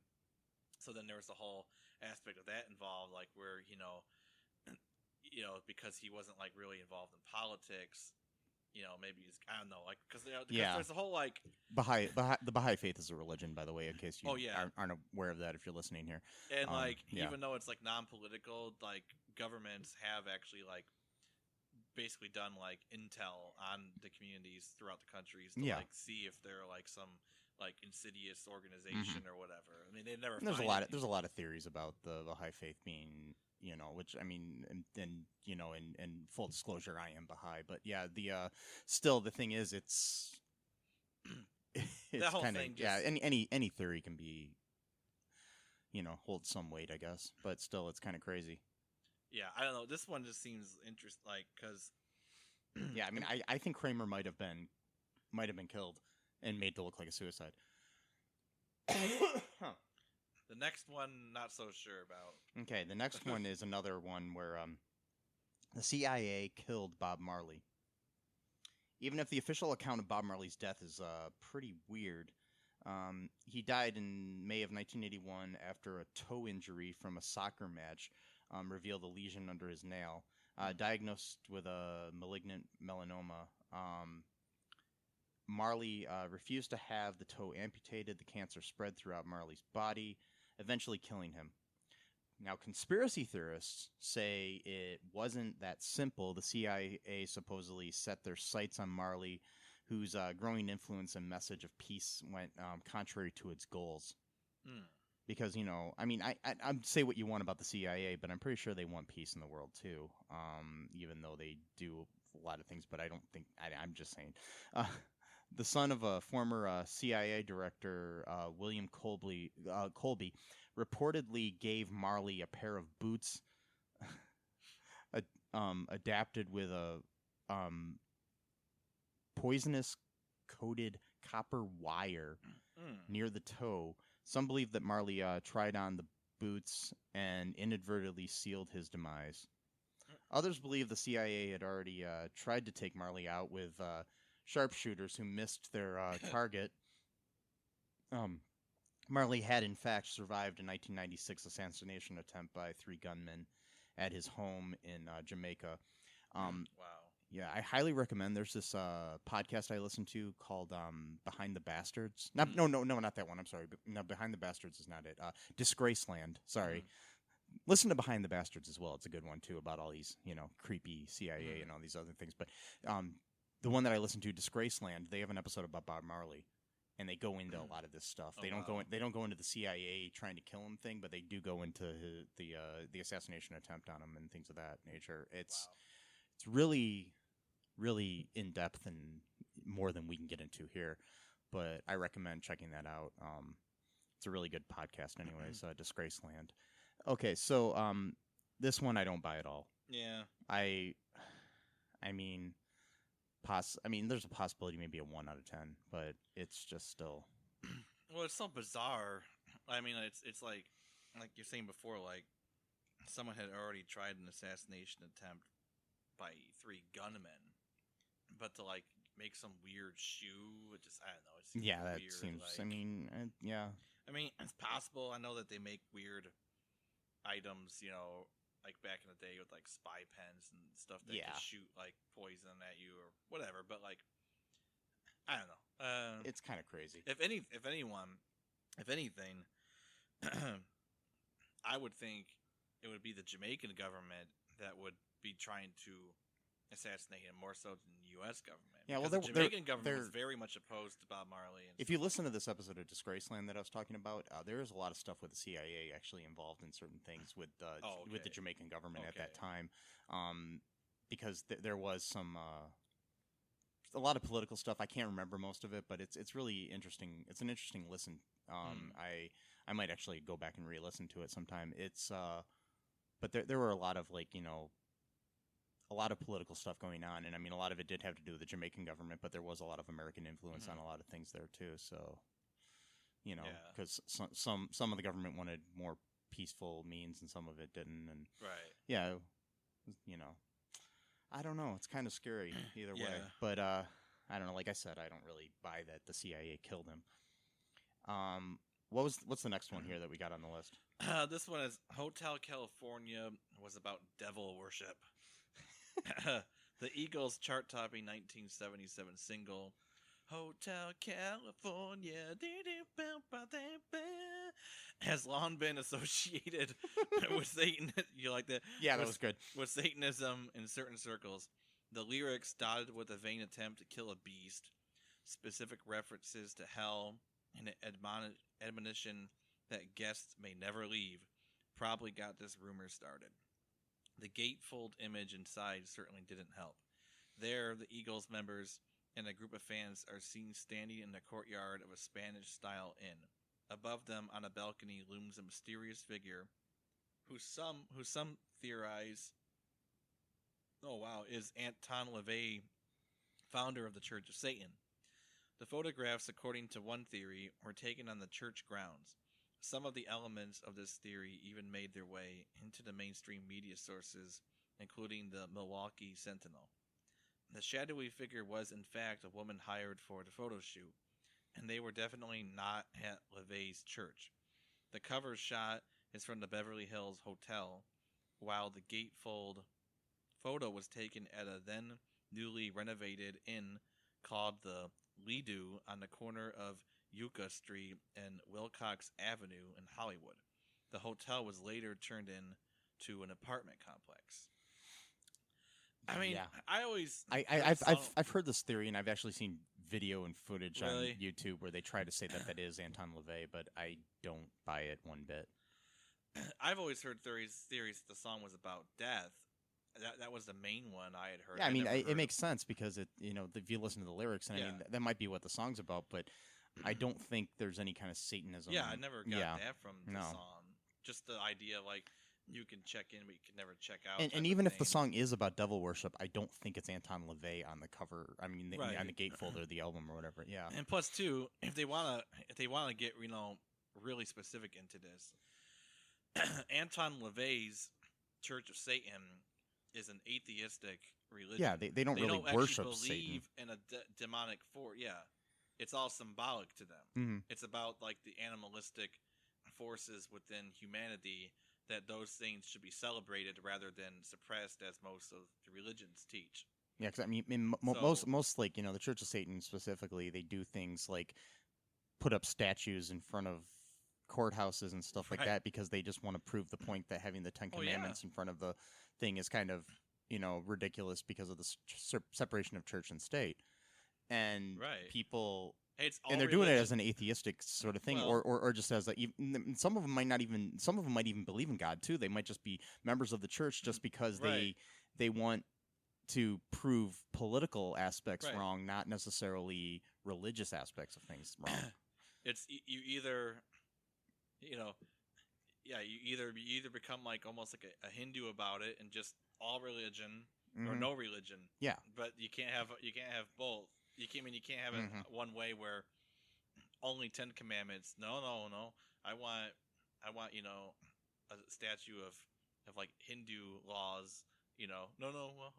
so then there was the whole aspect of that involved, like where because he wasn't like really involved in politics, maybe he's, I don't know, like because there's the whole like the Baha'i faith is a religion, by the way, in case you aren't aware of that if you're listening here. And even though it's like non-political, like governments have actually like basically done like intel on the communities throughout the countries to like see if they're like some like insidious organization or whatever. I mean, they never. There's a lot of theories about the Baha'i faith being, which I mean, and in full disclosure, I am Baha'i, but yeah, still the thing is, it's kind of any theory can be, hold some weight, I guess, but still, it's kind of crazy. Yeah, I don't know. This one just seems interesting, like because. Yeah, I mean, I think Kramer might have been killed and made to look like a suicide. The next one, not so sure about. Okay, the next one is another one where the CIA killed Bob Marley. Even if the official account of Bob Marley's death is pretty weird, he died in May of 1981 after a toe injury from a soccer match revealed a lesion under his nail. Diagnosed with a malignant melanoma. Marley refused to have the toe amputated. The cancer spread throughout Marley's body, eventually killing him. Now, conspiracy theorists say it wasn't that simple. The CIA supposedly set their sights on Marley, whose growing influence and message of peace went contrary to its goals. because I mean, I say what you want about the CIA, but I'm pretty sure they want peace in the world too. Even though they do a lot of things, but I don't think I'm just saying. The son of a former CIA director, William Colby, reportedly gave Marley a pair of boots adapted with a poisonous coated copper wire near the toe. Some believe that Marley tried on the boots and inadvertently sealed his demise. Others believe the CIA had already tried to take Marley out with sharpshooters who missed their target. Marley had, in fact, survived a 1996 assassination attempt by 3 gunmen at his home in Jamaica. Wow. Yeah, I highly recommend. There's this podcast I listen to called Behind the Bastards. No, not that one. I'm sorry. No, Behind the Bastards is not it. Disgraceland. Sorry. Listen to Behind the Bastards as well. It's a good one, too, about all these, creepy CIA and all these other things. But the one that I listen to, Disgraceland, they have an episode about Bob Marley. And they go into a lot of this stuff. They don't go into the CIA trying to kill him thing, but they do go into the assassination attempt on him and things of that nature. It's really, really in depth and more than we can get into here. But I recommend checking that out. It's a really good podcast, anyways. Disgraceland. Okay, so this one I don't buy at all. Yeah. I mean. There's a possibility maybe a 1 out of 10, but it's just still. Well, it's so bizarre. I mean, it's like you're saying before, like someone had already tried an assassination attempt by 3 gunmen, but to like make some weird shoe, it just I don't know. It seems that weird, seems. Like, yeah. I mean, it's possible. I know that they make weird items, like back in the day with like spy pens and stuff that could shoot like poison at you or whatever. But like, I don't know. It's kind of crazy. If anything, I would think it would be the Jamaican government that would be trying to assassinate him more so than the U.S. government. Yeah, well, the Jamaican government was very much opposed to Bob Marley. And if you listen to this episode of Disgraceland that I was talking about, there is a lot of stuff with the CIA actually involved in certain things with the Jamaican government at that time, because there was some a lot of political stuff. I can't remember most of it, but it's really interesting. It's an interesting listen. I might actually go back and re-listen to it sometime. It's but there were a lot of a lot of political stuff going on, and I mean a lot of it did have to do with the Jamaican government, but there was a lot of American influence on a lot of things there too. So, because some of the government wanted more peaceful means, and some of it didn't, and I don't know. It's kind of scary either way, but I don't know. Like I said, I don't really buy that the CIA killed him. What's the next one here that we got on the list? This one is Hotel California was about devil worship. The Eagles' chart-topping 1977 single, Hotel California, has long been associated with Satan. You like that? Yeah, that was good. With Satanism in certain circles. The lyrics, dotted with a vain attempt to kill a beast, specific references to hell, and an admonition that guests may never leave, probably got this rumor started. The gatefold image inside certainly didn't help. There, the Eagles members and a group of fans are seen standing in the courtyard of a Spanish-style inn. Above them, on a balcony, looms a mysterious figure who some theorize, is Anton LaVey, founder of the Church of Satan. The photographs, according to one theory, were taken on the church grounds. Some of the elements of this theory even made their way into the mainstream media sources, including the Milwaukee Sentinel. The shadowy figure was, in fact, a woman hired for the photo shoot, and they were definitely not at LaVey's church. The cover shot is from the Beverly Hills Hotel, while the gatefold photo was taken at a then newly renovated inn called the Leedo on the corner of Yucca Street and Wilcox Avenue in Hollywood. The hotel was later turned into an apartment complex. I mean, I've heard this theory, and I've actually seen video and footage Really? on YouTube where they try to say that is Anton LaVey, but I don't buy it one bit. I've always heard theories the song was about death. That was the main one I had heard. Yeah, I mean, never it heard makes sense because if you listen to the lyrics, and I mean, that might be what the song's about, but I don't think there's any kind of Satanism. Yeah, I never got that from the No. song. Just the idea, like, you can check in, but you can never check out. And even if the song is about devil worship, I don't think it's Anton LaVey on the cover. I mean, Right. on the gatefold of the album or whatever. Yeah. And plus, too, if they wanna get really specific into this, Anton LaVey's Church of Satan is an atheistic religion. Yeah, they don't really worship Satan. In a demonic force. Yeah, it's all symbolic to them. Mm-hmm. It's about like the animalistic forces within humanity, that those things should be celebrated rather than suppressed, as most of the religions teach. Yeah, because I mean, most like the Church of Satan specifically, they do things like put up statues in front of courthouses and stuff like that because they just want to prove the point that having the Ten Commandments in front of the thing is kind of ridiculous because of the separation of church and state, and people. And they're doing it as an atheistic sort of thing, or just as some of them might even believe in God too. They might just be members of the church just because they want to prove political aspects wrong, not necessarily religious aspects of things wrong. It's you either you either become like almost like a Hindu about it and just all religion or no religion. Yeah, but you can't have both. You can't have it one way where only 10 commandments. No. I want a statue of like Hindu laws. No. Well,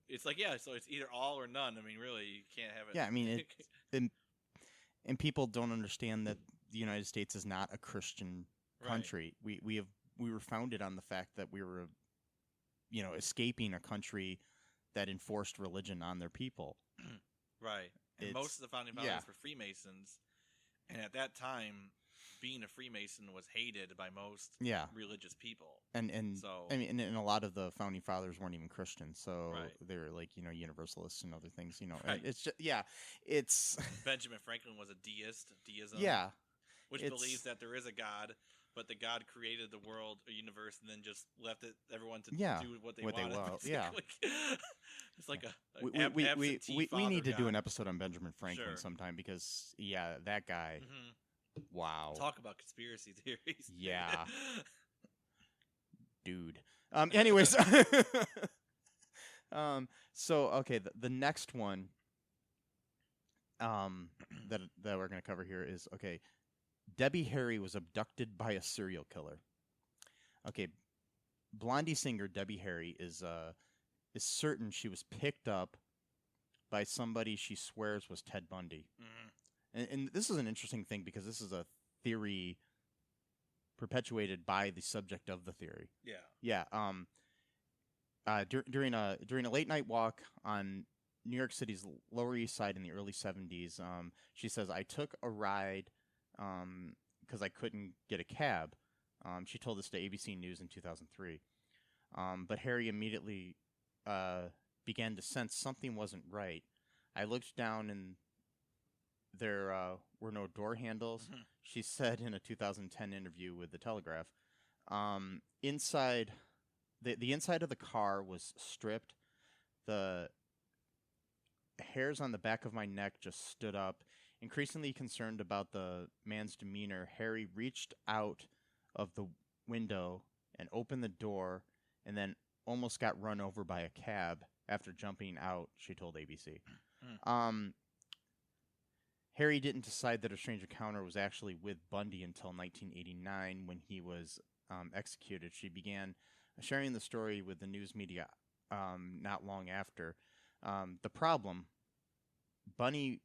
it's like so it's either all or none. I mean, really, you can't have it. Yeah, I mean, and people don't understand that the United States is not a Christian country. We were founded on the fact that we were escaping a country that enforced religion on their people. Right. And most of the founding fathers were Freemasons. And at that time, being a Freemason was hated by most religious people. And so, I mean, and a lot of the founding fathers weren't even Christians. So they were like, Universalists and other things, It's just, it's... Benjamin Franklin was a deism. Yeah. Which believes that there is a God, but the God created the world, a universe, and then just left everyone to do what they wanted. It's like we need to do an episode on Benjamin Franklin sometime because that guy. Wow. Talk about conspiracy theories. Yeah. Dude. Anyways. So okay, the next one that we're gonna cover here is Debbie Harry was abducted by a serial killer. Okay, Blondie singer Debbie Harry is certain she was picked up by somebody she swears was Ted Bundy. And this is an interesting thing because this is a theory perpetuated by the subject of the theory. Yeah. During a late night walk on New York City's Lower East Side in the early 70s, she says, "I took a ride because I couldn't get a cab." She told this to ABC News in 2003. But Harry immediately began to sense something wasn't right. "I looked down and there were no door handles," she said in a 2010 interview with The Telegraph. Inside, the inside of the car was stripped. The hairs on the back of my neck just stood up. Increasingly concerned about the man's demeanor, Harry reached out of the window and opened the door and then almost got run over by a cab after jumping out, she told ABC. Harry didn't decide that a strange encounter was actually with Bundy until 1989 when he was executed. She began sharing the story with the news media not long after. The problem... Bundy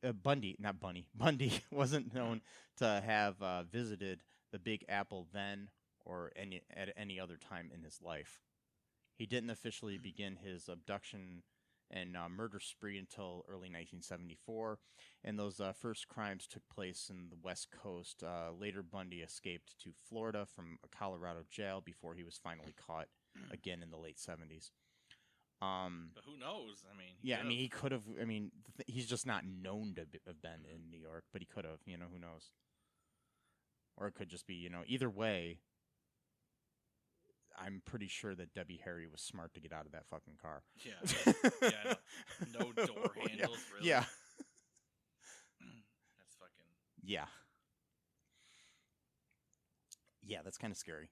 wasn't known to have visited the Big Apple then or at any other time in his life. He didn't officially begin his abduction and murder spree until early 1974, and those first crimes took place in the West Coast. Later, Bundy escaped to Florida from a Colorado jail before he was finally caught again in the late 70s. But who knows? I mean, yeah, I mean, he could have. I mean, he's just not known to have been in New York, but he could have. You know, who knows? Or it could just be, either way. I'm pretty sure that Debbie Harry was smart to get out of that fucking car. Yeah, yeah, no door handles, really. Yeah, that's fucking. Yeah. Yeah, that's kind of scary.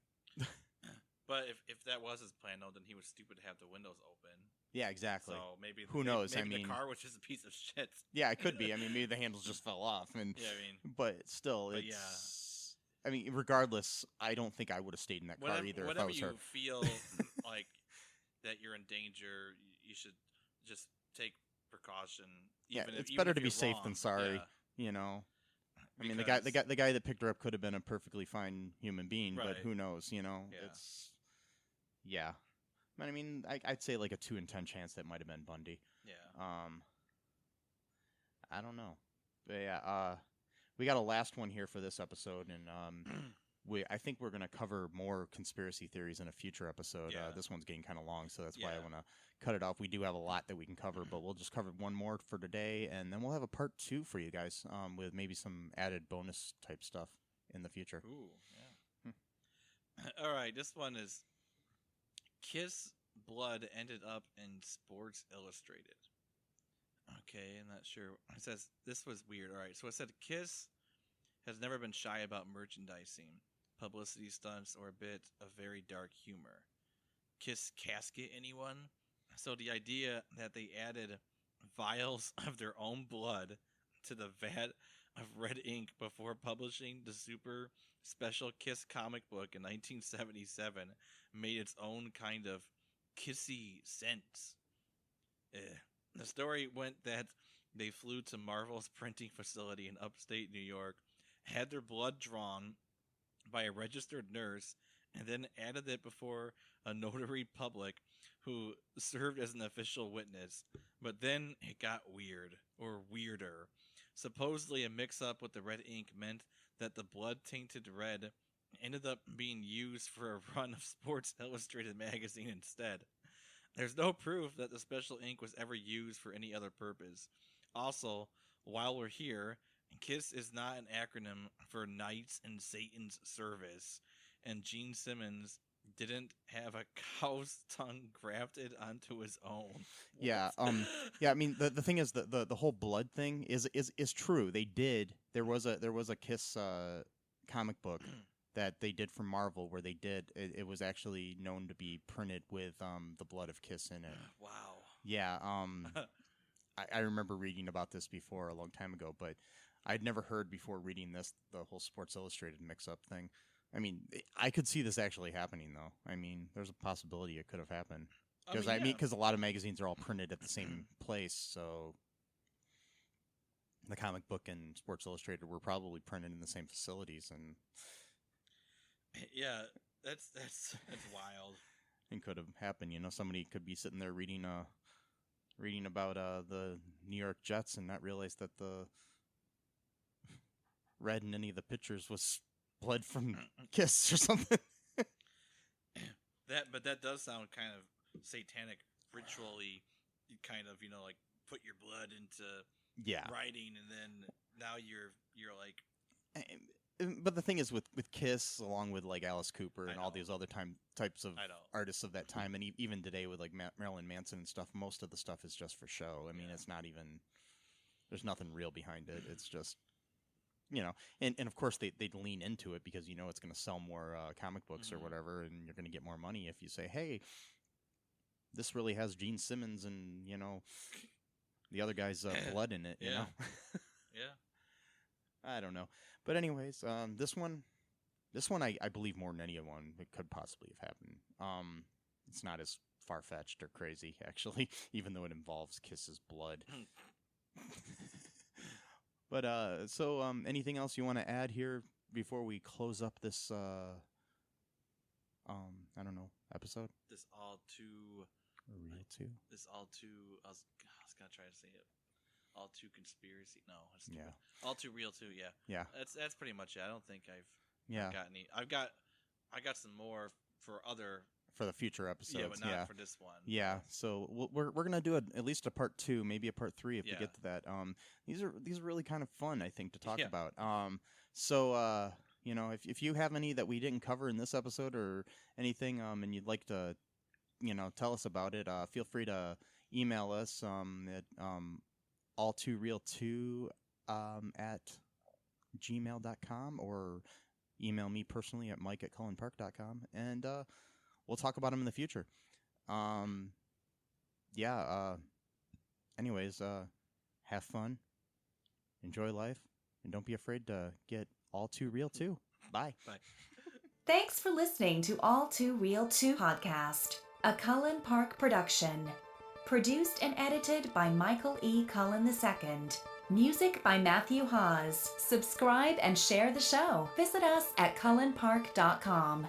But if that was his plan, though, then he was stupid to have the windows open. Yeah, exactly. So maybe who knows? Maybe I mean, the car was just a piece of shit. Yeah, it could be. I mean, maybe the handles just fell off, and yeah, I mean, but still, it's. Yeah. I mean, regardless, I don't think I would have stayed in that car either if I was her. Whenever you feel like that you're in danger, you should just take precaution. It's better to be safe than sorry. Yeah. I mean, the guy that picked her up could have been a perfectly fine human being, but who knows? It's. Yeah. But I mean, I'd say like a 2 in 10 chance that might have been Bundy. Yeah. I don't know. But yeah, we got a last one here for this episode, and I think we're gonna cover more conspiracy theories in a future episode. Yeah. This one's getting kind of long, so that's why I want to cut it off. We do have a lot that we can cover, but we'll just cover one more for today, and then we'll have a part 2 for you guys, with maybe some added bonus type stuff in the future. Ooh, yeah. All right, this one is Kiss blood ended up in Sports Illustrated. Okay, I'm not sure. It says this was weird. All right, so it said Kiss has never been shy about merchandising, publicity stunts, or a bit of very dark humor. Kiss casket anyone? So the idea that they added vials of their own blood to the vat of red ink before publishing the super special Kiss comic book in 1977 made its own kind of kissy sense. The story went that they flew to Marvel's printing facility in upstate New York, had their blood drawn by a registered nurse, and then added it before a notary public who served as an official witness. But then it got weird, or weirder. Supposedly a mix-up with the red ink meant that the blood-tainted red ended up being used for a run of Sports Illustrated magazine instead. There's no proof that the special ink was ever used for any other purpose. Also, while we're here, KISS is not an acronym for Knights in Satan's Service, and Gene Simmons didn't have a cow's tongue grafted onto his own. Yeah, yeah. I mean, the thing is, the whole blood thing is true. They did. There was a KISS comic book that they did for Marvel where they did. It was actually known to be printed with the blood of KISS in it. Wow. Yeah. I remember reading about this before a long time ago, but I'd never heard before reading this the whole Sports Illustrated mix-up thing. I mean, I could see this actually happening, though. I mean, there's a possibility it could have happened. Because a lot of magazines are all printed at the same place, so the comic book and Sports Illustrated were probably printed in the same facilities, and yeah, that's wild. And could have happened. Somebody could be sitting there reading about the New York Jets and not realize that the red in any of the pictures was blood from KISS or something. But that does sound kind of satanic, ritually, kind of, like put your blood into writing, and then now you're like. But the thing is, with KISS, along with like Alice Cooper and all these other types of artists of that time, and even today with like Marilyn Manson and stuff, most of the stuff is just for show. I mean, it's not even. There's nothing real behind it. It's just. And of course they'd lean into it because it's going to sell more comic books or whatever, and you're going to get more money if you say, hey, this really has Gene Simmons and, the other guy's blood in it, you know? Yeah. I don't know. But anyways, this one I believe more than any one it could possibly have happened. It's not as far-fetched or crazy, actually, even though it involves Kiss's blood. But so anything else you want to add here before we close up this I don't know, episode? This all too real too. This all too I was gonna try to say it. All too conspiracy. No, it's yeah. All too real too. Yeah. Yeah. That's pretty much it. I don't think I've got any. I've got some more for other for the future episodes. Yeah, but not for this one. Yeah, so we're gonna do at least a part 2, maybe a part 3 if we get to that. These are really kind of fun, I think, to talk about. So you know, if you have any that we didn't cover in this episode or anything, and you'd like to, you know, tell us about it, feel free to email us at ALL2REELTOO at gmail.com, or email me personally at mike@cullenpark.com, and we'll talk about them in the future. Anyways, have fun, enjoy life, and don't be afraid to get all too real too. Bye. Bye. Thanks for listening to All Too Real 2 podcast, a Cullen Park production. Produced and edited by Michael E. Cullen II. Music by Matthew Hawes. Subscribe and share the show. Visit us at cullenpark.com.